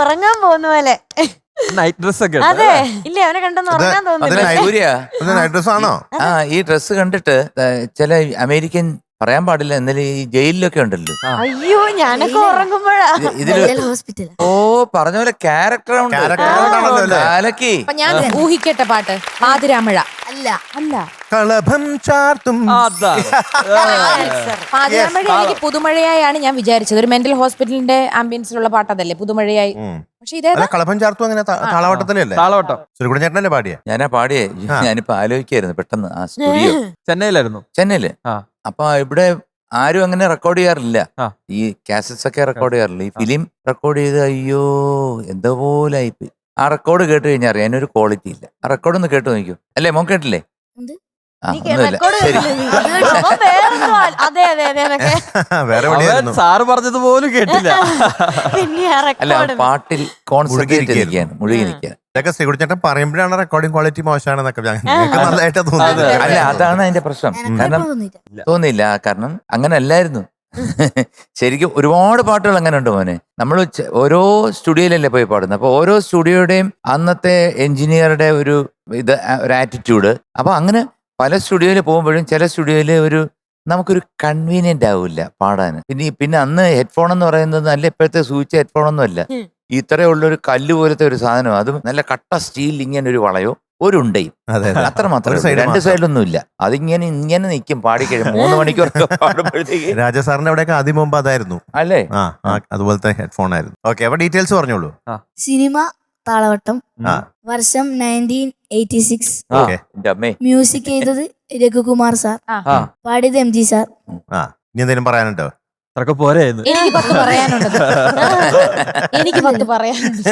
ഉറങ്ങാൻ പോകുന്ന പോലെ. നൈറ്റ് ഡ്രസ് ഒക്കെ അതെ ഇല്ല അവനെ കണ്ടെന്ന് ഉറങ്ങാൻ തോന്നുന്നില്ല. നൈറ്റ് ഡ്രസ് ആണോ? ഈ ഡ്രസ്സ് കണ്ടിട്ട് ചില അമേരിക്കൻ പറയാൻ പാടില്ല എന്നാലും ഈ ജയിലിലൊക്കെ ഉണ്ടല്ലോ. അയ്യോ ഞാനൊക്കെ ഉറങ്ങുമ്പോഴാ ഇതില് ഓ പറഞ്ഞ പോലെ ക്യാരക്ടർ കാലക്കി. അപ്പൊ ഞാൻ ഊഹിക്കട്ടെ പാട്ട് പാതിരാമഴ അല്ല അല്ല കളഭം ചാർത്തും. പാതിരാമഴ എനിക്ക് പുതുമഴയായാണ് ഞാൻ വിചാരിച്ചത്. ഒരു മെന്റൽ ഹോസ്പിറ്റലിന്റെ ആംബിയൻസിലുള്ള പാട്ടതല്ലേ പുതുമഴയായി. പക്ഷെ ഇതേ കളഭം ചാർത്തും അങ്ങനെ താളവട്ടത്തിലല്ലേ? താളവട്ടം സുരകുടൻ ചേട്ടനല്ലേ പാടിയ? ഞാനാ പാടിയേ. ഞാനിപ്പോ ആലോചിക്കായിരുന്നു പെട്ടെന്ന് ആ സ്റ്റുഡിയോ ചെന്നൈയിലായിരുന്നു. ചെന്നൈയില്. അപ്പൊ ഇവിടെ ആരും അങ്ങനെ റെക്കോർഡ് ചെയ്യാറില്ല. ഈ കാസറ്റ്സ് ഒക്കെ റെക്കോർഡ് ചെയ്യാറില്ല. ഈ ഫിലിം റെക്കോർഡ് ചെയ്ത് അയ്യോ എന്തോ പോലെ ആയിപ്പോയി. ആ റെക്കോർഡ് കേട്ട് കഴിഞ്ഞാൽ അറിയാൻ ഒരു ക്വാളിറ്റി ഇല്ല. ആ റെക്കോർഡ് ഒന്ന് കേട്ട് നോക്കൂ. അല്ലേ മോൻ കേട്ടില്ലേ? സാറ് പറഞ്ഞത് പോലും കേട്ടില്ല. അല്ല പാട്ടിൽ കോൺസെൻട്രേറ്റ് ചെയ്യിക്കാൻ മുഴുകിയിരിക്കാൻ. ഇതൊക്കെ ശ്രീകുടിച്ചേട്ടൻ പറയുമ്പോഴാണ് റെക്കോർഡിംഗ് ക്വാളിറ്റി മോശമാണെന്നൊക്കെ നല്ലതായിട്ട് തോന്നുന്നത്. അല്ല അതാണ് അതിന്റെ പ്രശ്നം. കാരണം തോന്നിയില്ല. കാരണം അങ്ങനെ അല്ലായിരുന്നു. ശരിക്കും ഒരുപാട് പാട്ടുകൾ അങ്ങനെ ഉണ്ട് മോനെ. നമ്മൾ ഓരോ സ്റ്റുഡിയോയിലല്ലേ പോയി പാടുന്നത്. അപ്പൊ ഓരോ സ്റ്റുഡിയോയുടെയും അന്നത്തെ എഞ്ചിനീയറുടെ ഒരു ആറ്റിറ്റ്യൂഡ്. അപ്പൊ അങ്ങനെ പല സ്റ്റുഡിയോയിൽ പോകുമ്പോഴും ചില സ്റ്റുഡിയോയിൽ നമുക്കൊരു കൺവീനിയന്റ് ആവില്ല പാടാൻ. പിന്നെ അന്ന് ഹെഡ്ഫോൺ എന്ന് പറയുന്നത് നല്ല ഇപ്പോഴത്തെ സൂചിച്ച ഹെഡ്ഫോൺ ഒന്നും അല്ല. ഇത്രയുള്ളൊരു കല്ല് പോലത്തെ ഒരു സാധനം. അതും നല്ല കട്ട സ്റ്റീൽ ഇങ്ങനെ ഒരു വളയോ ഒരു ഉണ്ടയും അത്രമാത്രം. രണ്ട് സൈഡിലൊന്നും ഇല്ല. അതിങ്ങനെ ഇങ്ങനെ നിൽക്കും പാടിക്കഴിഞ്ഞു 3 മണിക്കൂറൊക്കെ പാടുമ്പോഴത്തേക്ക്. രാജസാറിന്റെ അവിടെയൊക്കെ ആദ്യം മുമ്പ് അതായിരുന്നു അല്ലേ? അതുപോലത്തെ ഹെഡ്ഫോൺ ആയിരുന്നു. ഓക്കെ അപ്പൊ ഡീറ്റെയിൽസ് പറഞ്ഞോളൂ. സിനിമ താളവട്ടം, വർഷം 1986, മ്യൂസിക് ചെയ്തത് രഘുകുമാർ സാർ, പാടിയത് MG സാർ. ഇനി എന്തെങ്കിലും പറയാനുണ്ടോ? എനിക്ക് 10 പറയാനുണ്ട്. എനിക്ക് 10 പറയാനുണ്ട്.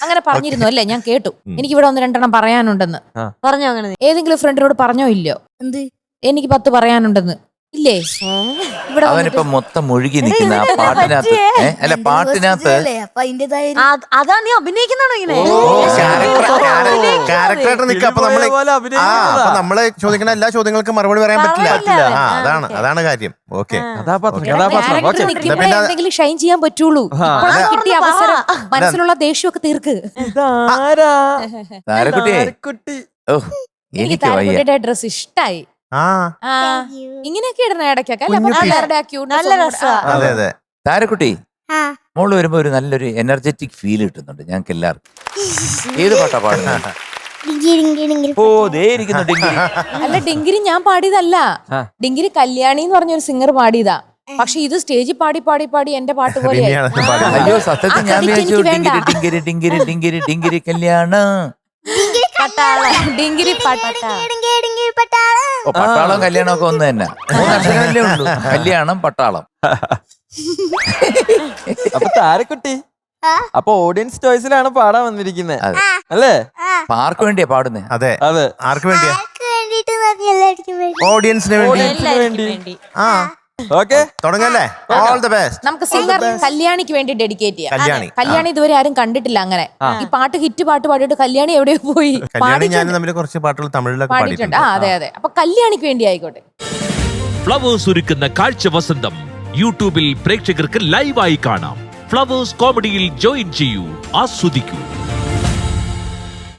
അങ്ങനെ പറഞ്ഞിരുന്നു അല്ലേ? ഞാൻ കേട്ടു. എനിക്ക് ഇവിടെ 1-2 പറയാനുണ്ടെന്ന് പറഞ്ഞോ. അങ്ങനെ ഏതെങ്കിലും ഫ്രണ്ടിനോട് പറഞ്ഞോ ഇല്ലയോ? എന്ത് എനിക്ക് 10 പറയാനുണ്ടെന്ന് ഇല്ലേ? ഇവിടെ അവനിപ്പോ മൊത്തം മുഴുകി നിൽക്കുന്ന ആ പാട്ടിനകത്ത്. അല്ല പാട്ടിനകത്ത് അപ്പൊ അതിന്റേതായ അതാ നീ അഭിനയിക്കുന്നാണോ ഇങ്ങനെ? ക്യാരക്ടറായിട്ട് നിൽക്കുക. അപ്പൊ നമ്മള് ചോദിക്കുന്ന എല്ലാ ചോദ്യങ്ങൾക്കും മറുപടി പറയാൻ പറ്റില്ല. അതാണ് കാര്യം. ഓക്കെ എന്തെങ്കിലും ഷൈൻ ചെയ്യാൻ പറ്റുള്ളൂ. കിട്ടിയ അവസരം മനസ്സിലുള്ള ദേഷ്യമൊക്കെ തീർക്ക്. എനിക്ക് ഡ്രസ് ഇഷ്ടായി. ഇങ്ങനെയൊക്കെ ഇടുന്ന ഇടയ്ക്കൊക്കെ നല്ല രസമാണ്. താരക്കുട്ടി മോള് വരുമ്പോ ഒരു നല്ലൊരു എനർജറ്റിക് ഫീൽ കിട്ടുന്നുണ്ട് ഞങ്ങൾക്ക് എല്ലാവർക്കും. ഏത് പാട്ടാ പാടുന്നത്? അല്ല ഡിങ്കിരി ഞാൻ പാടിയതല്ല. ഡിങ്കിരി കല്യാണി എന്ന് പറഞ്ഞൊരു സിംഗർ പാടിയതാ. പക്ഷെ ഇത് സ്റ്റേജിൽ പാടി പാടി പാടി എന്റെ പാട്ട് പോലെ. അയ്യോ സത്യത്തിൽ ഞാൻ വിചാരിച്ചു ഡിങ്കിരി ഡിങ്കിരി ഡിങ്കിരി ഡിങ്കിരി ഡിങ്കിരി കല്യാണം. പട്ടാളം കല്യാണം ഒക്കെ ഒന്ന് തന്നെ. 3 അക്ഷരമല്ലേ ഉള്ളൂ. കല്യാണം പട്ടാളം. അപ്പൊ താരക്കുട്ടി അപ്പൊ ഓഡിയൻസ് ചോയ്സിലാണ് പാടാൻ വന്നിരിക്കുന്നത് അല്ലേ? ആർക്ക് വേണ്ടിയാ പാടുന്നേ? അതെ അതെ. ആർക്ക് വേണ്ടിയാ? ഓഡിയൻസിന് വേണ്ടി. ഓക്കെ തുടങ്ങല്ലേ? All the best. നമുക്ക് സിംഗർ കല്യാണിക്ക് വേണ്ടി ഡെഡിക്കേറ്റ് ചെയ്യാം. കല്യാണി ഇതുവരെ ആരും കണ്ടിട്ടില്ല അങ്ങനെ. ഈ പാട്ട് ഹിറ്റ് പാട്ട് പാടിയിട്ട് കല്യാണി എവിടെയോ പോയി. ഞാൻ തമ്മിൽ കുറച്ച് പാട്ടുകൾ തമിഴിലൊക്കെ പാടിയിട്ടുണ്ട്. അതെ അതെ. അപ്പൊ കല്യാണിക്ക് വേണ്ടി ആയിക്കോട്ടെ. ഫ്ലവേഴ്സ് ഒരുക്കുന്ന കാഴ്ച വസന്തം യൂട്യൂബിൽ പ്രേക്ഷകർക്ക് ലൈവായി കാണാം. ഫ്ലവേഴ്സ് കോമഡിയിൽ ജോയിൻ ചെയ്യൂ, ആസ്വദിക്കൂ.